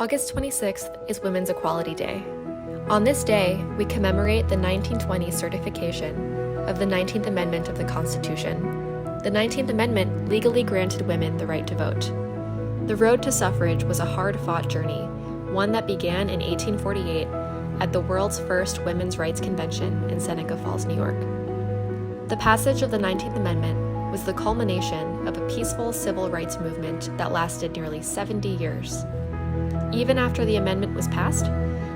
August 26th is Women's Equality Day. On this day, we commemorate the 1920 certification of the 19th Amendment of the Constitution. The 19th Amendment legally granted women the right to vote. The road to suffrage was a hard-fought journey, one that began in 1848 at the world's first Women's Rights Convention in Seneca Falls, New York. The passage of the 19th Amendment was the culmination of a peaceful civil rights movement that lasted nearly 70 years. Even after the amendment was passed,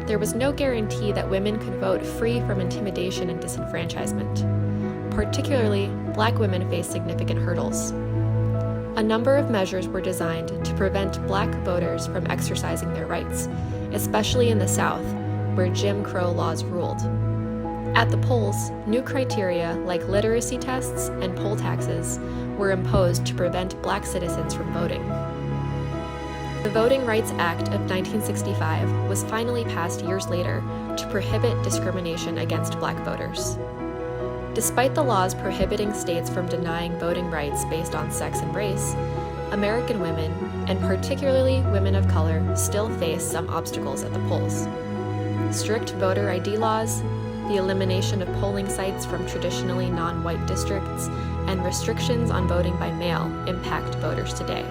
there was no guarantee that women could vote free from intimidation and disenfranchisement. Particularly, Black women faced significant hurdles. A number of measures were designed to prevent Black voters from exercising their rights, especially in the South, where Jim Crow laws ruled. At the polls, new criteria like literacy tests and poll taxes were imposed to prevent Black citizens from voting. The Voting Rights Act of 1965 was finally passed years later to prohibit discrimination against Black voters. Despite the laws prohibiting states from denying voting rights based on sex and race, American women, and particularly women of color, still face some obstacles at the polls. Strict voter ID laws, the elimination of polling sites from traditionally non-white districts, and restrictions on voting by mail impact voters today.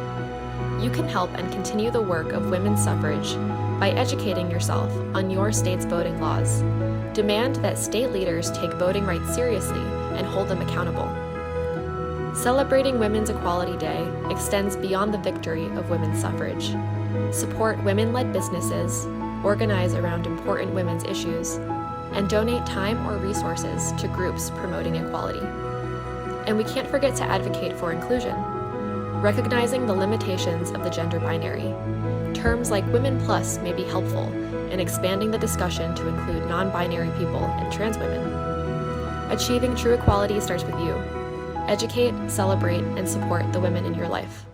You can help and continue the work of women's suffrage by educating yourself on your state's voting laws. Demand that state leaders take voting rights seriously and hold them accountable. Celebrating Women's Equality Day extends beyond the victory of women's suffrage. Support women-led businesses, organize around important women's issues, and donate time or resources to groups promoting equality. And we can't forget to advocate for inclusion, recognizing the limitations of the gender binary. Terms like Women Plus may be helpful in expanding the discussion to include non-binary people and trans women. Achieving true equality starts with you. Educate, celebrate, and support the women in your life.